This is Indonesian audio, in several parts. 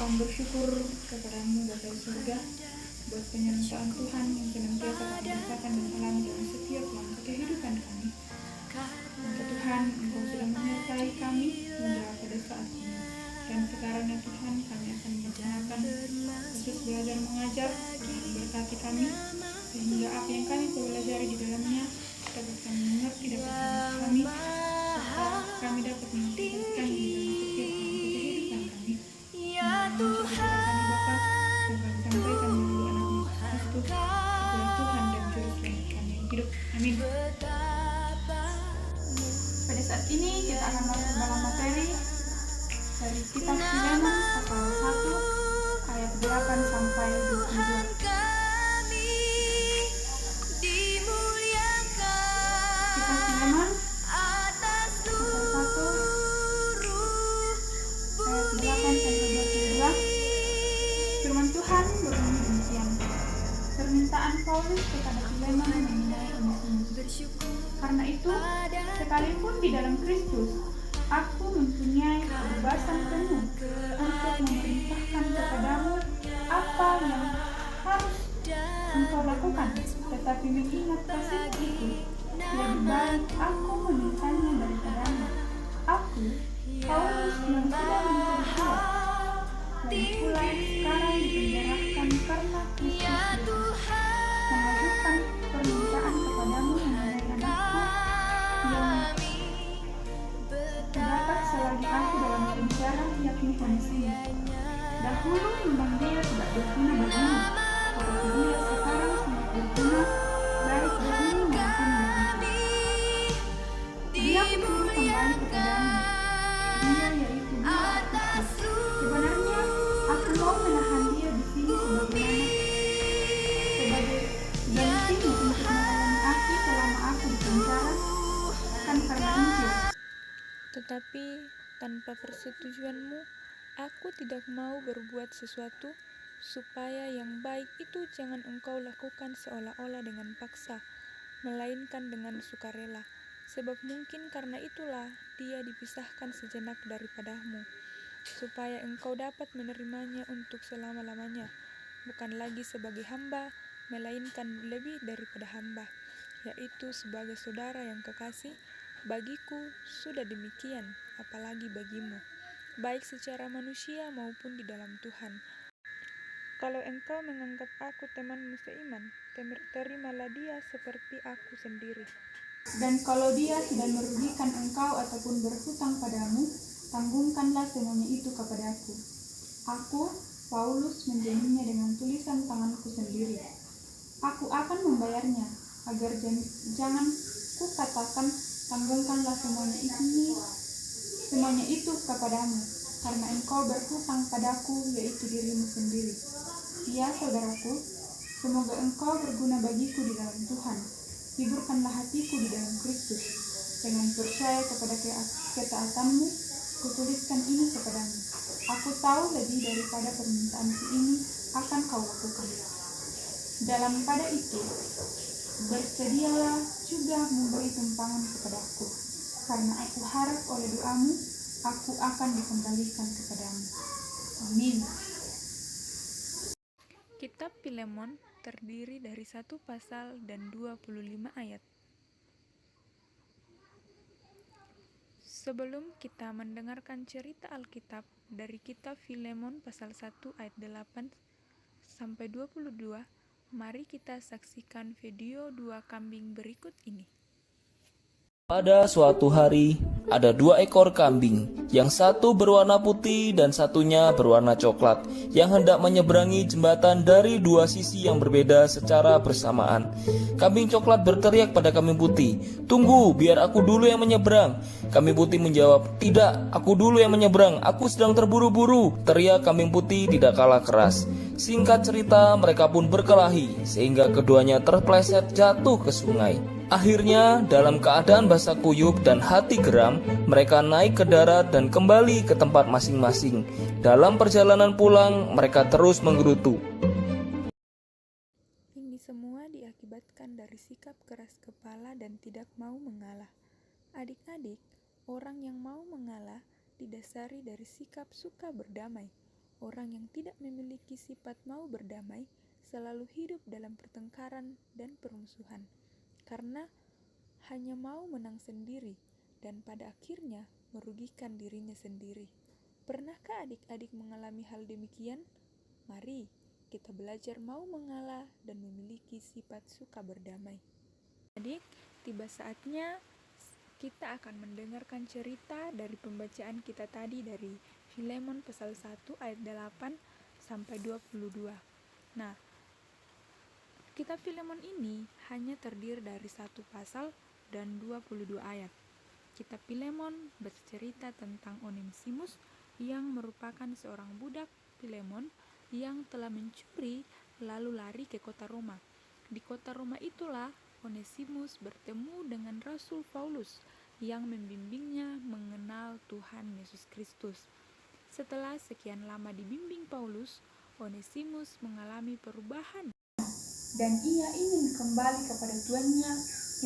kami bersyukur kepadamu Bapa di surga buat penyertaan Tuhan yang senantiasa kami rasakan dan alami dalam setiap langkah kehidupan kami. Maka Tuhan, Engkau sudah menyertai kami hingga pada saat ini. Dan sekarang ya Tuhan, kami akan melaksanakan proses belajar mengajar. Tuhan berkati kami sehingga apa yang kami pelajari di dalamnya dapat kami mengerti, dapat kami pahami, serta kami dapat mengaplikasikan di dalam setiap langkah kehidupan kami. Menjadi kami Bapa yang kami sampaikan melalui anak Yesus Kristus, itulah Tuhan dan Juru Selamat kami yang hidup. Amin. Pada saat ini kita akan masuk dalam materi dari kitab Filemon pasal 1 ayat 8 sampai 22. Kitab Filemon pasal 1 ayat 8 sampai 22. Firman Tuhan berbunyi demikian. Permintaan Paulus kepada Filemon mengenai Onesimus. Karena itu, sekalipun di dalam Kristus, aku mempunyai kebebasan penuh untuk memerintahkan kepadamu apa yang harus engkau lakukan. Tetapi mengingat kasihmu itu, lebih baik aku memintanya daripadamu. Aku, Paulus yang sudah menjadi tua, lagi pula sekarang dipenjarakan karena Kristus Yesus, mengajukan permintaan kepadamu mengenai anakku yang terdapat selagi aku dalam penjara, yakni Onesimus. Dahulu memang dia tidak berguna bagimu, tetapi dia sekarang sangat berguna baik bagimu maupun bagiku. Dia kusuruh kembali kepadamu. Dia yaitu dia aku. Sebenarnya aku mau menahan dia di sini sebagai ganti untuk melayani aku selama aku di penjara, kan karena Injil. Tetapi tanpa persetujuanmu, aku tidak mau berbuat sesuatu supaya yang baik itu jangan engkau lakukan seolah-olah dengan paksa, melainkan dengan sukarela. Sebab mungkin karena itulah dia dipisahkan sejenak daripadamu, supaya engkau dapat menerimanya untuk selama-lamanya, bukan lagi sebagai hamba, melainkan lebih daripada hamba, yaitu sebagai saudara yang kekasih. Bagiku sudah demikian, apalagi bagimu, baik secara manusia maupun di dalam Tuhan. Kalau engkau menganggap aku temanmu seiman, terimalah dia seperti aku sendiri. Dan kalau dia tidak merugikan engkau ataupun berhutang padamu, tanggungkanlah semuanya itu kepadaku. Aku, Paulus, menjaminnya dengan tulisan tanganku sendiri. Aku akan membayarnya, agar jangan kukatakan tanggungkanlah semuanya itu kepadamu, karena engkau berhutang padaku, yaitu dirimu sendiri. Ya, saudaraku, semoga engkau berguna bagiku di dalam Tuhan. Hiburkanlah hatiku di dalam Kristus. Dengan percaya kepada ketaatanmu, kutuliskan ini kepadamu. Aku tahu lebih daripada permintaanku ini akan kau lakukan. Dalam pada itu, bersedialah juga memberi tumpangan kepadaku, karena aku harap oleh doamu, aku akan dikembalikan kepadamu. Amin. Kitab Filemon terdiri dari 1 pasal dan 25 ayat. Sebelum kita mendengarkan cerita Alkitab dari kitab Filemon pasal 1 ayat 8 sampai 22, mari kita saksikan video 2 kambing berikut ini. Pada suatu hari, ada 2 ekor kambing, yang satu berwarna putih dan satunya berwarna coklat, yang hendak menyeberangi jembatan dari 2 sisi yang berbeda secara bersamaan. Kambing coklat berteriak pada kambing putih, "Tunggu, biar aku dulu yang menyeberang." Kambing putih menjawab, "Tidak, aku dulu yang menyeberang, aku sedang terburu-buru." Teriak kambing putih tidak kalah keras. Singkat cerita, mereka pun berkelahi, sehingga keduanya terpleset jatuh ke sungai. Akhirnya, dalam keadaan basah kuyup dan hati geram, mereka naik ke darat dan kembali ke tempat masing-masing. Dalam perjalanan pulang, mereka terus menggerutu. Ini semua diakibatkan dari sikap keras kepala dan tidak mau mengalah. Adik-adik, orang yang mau mengalah didasari dari sikap suka berdamai. orang yang tidak memiliki sifat mau berdamai selalu hidup dalam pertengkaran dan permusuhan, karena hanya mau menang sendiri dan pada akhirnya merugikan dirinya sendiri. Pernahkah adik-adik mengalami hal demikian? Mari kita belajar mau mengalah dan memiliki sifat suka berdamai. Adik, tiba saatnya kita akan mendengarkan cerita dari pembacaan kita tadi dari Filemon pasal 1 ayat 8 sampai 22. Nah, kitab Filemon ini hanya terdiri dari satu pasal dan 22 ayat. Kitab Filemon bercerita tentang Onesimus yang merupakan seorang budak Filemon yang telah mencuri lalu lari ke kota Roma. Di kota Roma itulah Onesimus bertemu dengan Rasul Paulus yang membimbingnya mengenal Tuhan Yesus Kristus. Setelah sekian lama dibimbing Paulus, Onesimus mengalami perubahan dan ia ingin kembali kepada tuannya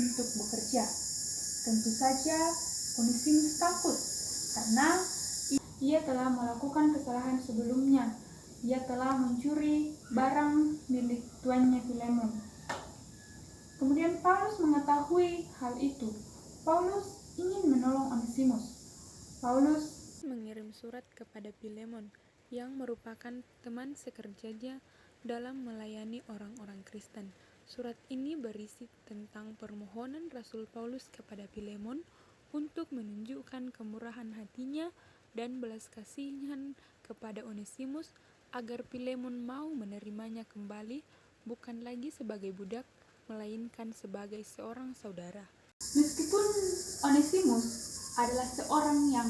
untuk bekerja. Tentu saja Onesimus takut karena ia telah melakukan kesalahan sebelumnya. Ia telah mencuri barang milik tuannya Filemon. Kemudian Paulus mengetahui hal itu. Paulus ingin menolong Onesimus. Paulus mengirim surat kepada Filemon yang merupakan teman sekerjanya dalam melayani orang-orang Kristen. Surat ini berisi tentang permohonan Rasul Paulus kepada Filemon untuk menunjukkan kemurahan hatinya dan belas kasihan kepada Onesimus agar Filemon mau menerimanya kembali bukan lagi sebagai budak, melainkan sebagai seorang saudara. Meskipun Onesimus adalah seorang yang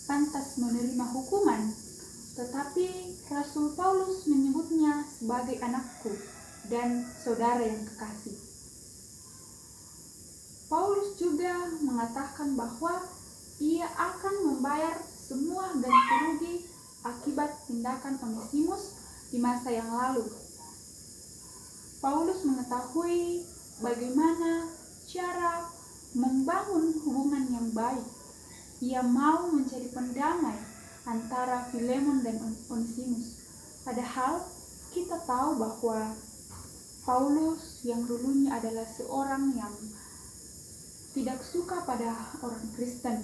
pantas menerima hukuman, tetapi Rasul Paulus menyebutnya sebagai anakku dan saudara yang kekasih. Paulus juga mengatakan bahwa ia akan membayar semua ganti rugi akibat tindakan Onesimus di masa yang lalu. Paulus mengetahui bagaimana cara membangun hubungan yang baik. Ia mau menjadi pendamai antara Filemon dan Onesimus. Padahal kita tahu bahwa Paulus yang dulunya adalah seorang yang tidak suka pada orang Kristen,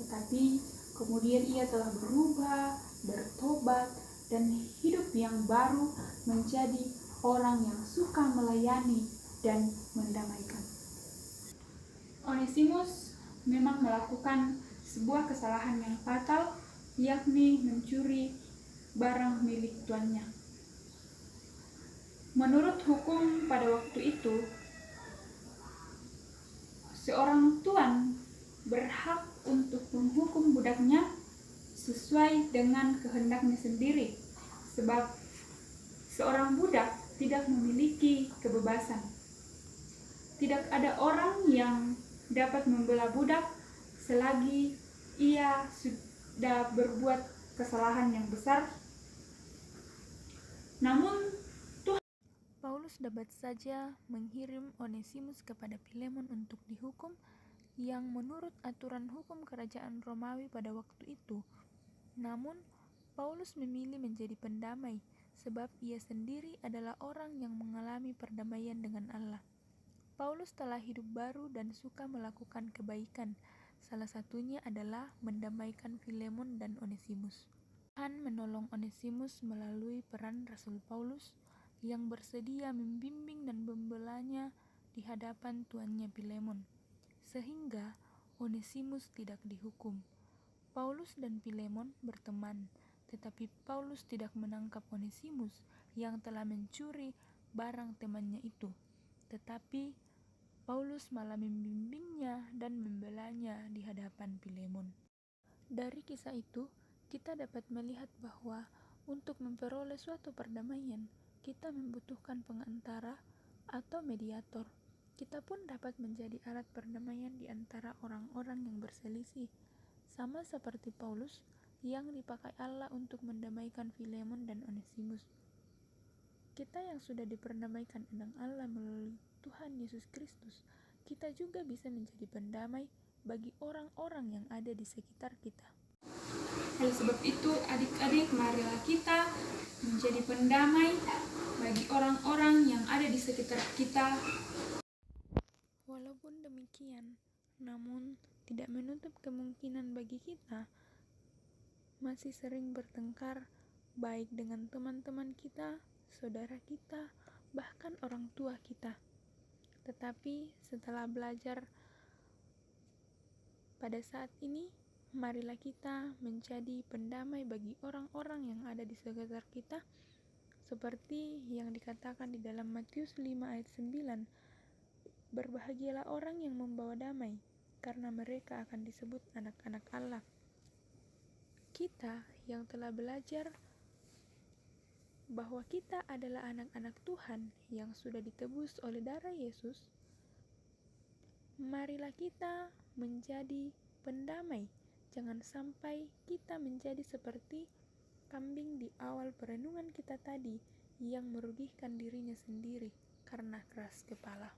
tetapi kemudian ia telah berubah, bertobat, dan hidup yang baru menjadi orang yang suka melayani dan mendamaikan. Onesimus memang melakukan sebuah kesalahan yang fatal, yakni mencuri barang milik tuannya. Menurut hukum pada waktu itu, seorang tuan berhak untuk menghukum budaknya sesuai dengan kehendaknya sendiri, sebab seorang budak tidak memiliki kebebasan. Tidak ada orang yang dapat membela budak selagi ia sudah berbuat kesalahan yang besar. Namun Paulus dapat saja mengirim Onesimus kepada Filemon untuk dihukum yang menurut aturan hukum kerajaan Romawi pada waktu itu. Namun, Paulus memilih menjadi pendamai sebab ia sendiri adalah orang yang mengalami perdamaian dengan Allah. Paulus telah hidup baru dan suka melakukan kebaikan. Salah satunya adalah mendamaikan Filemon dan Onesimus. Tuhan menolong Onesimus melalui peran Rasul Paulus yang bersedia membimbing dan membelanya di hadapan tuannya Filemon, sehingga Onesimus tidak dihukum. Paulus dan Filemon berteman, tetapi Paulus tidak menangkap Onesimus yang telah mencuri barang temannya itu, tetapi Paulus malah membimbingnya dan membelanya di hadapan Filemon. Dari kisah itu, kita dapat melihat bahwa untuk memperoleh suatu perdamaian, kita membutuhkan pengantara atau mediator. Kita pun dapat menjadi alat perdamaian di antara orang-orang yang berselisih, sama seperti Paulus yang dipakai Allah untuk mendamaikan Filemon dan Onesimus. Kita yang sudah diperdamaikan dengan Allah melalui Tuhan Yesus Kristus, kita juga bisa menjadi pendamai bagi orang-orang yang ada di sekitar kita. Oleh sebab itu, adik-adik, marilah kita menjadi pendamai bagi orang-orang yang ada di sekitar kita. Walaupun demikian, namun tidak menutup kemungkinan bagi kita masih sering bertengkar, baik dengan teman-teman kita, saudara kita, bahkan orang tua kita. Tetapi setelah belajar pada saat ini, marilah kita menjadi pendamai bagi orang-orang yang ada di sekitar kita, seperti yang dikatakan di dalam Matius 5 ayat 9. Berbahagialah orang yang membawa damai, karena mereka akan disebut anak-anak Allah. Kita yang telah belajar bahwa kita adalah anak-anak Tuhan yang sudah ditebus oleh darah Yesus, marilah kita menjadi pendamai. Jangan sampai kita menjadi seperti kambing di awal perenungan kita tadi yang merugikan dirinya sendiri karena keras kepala.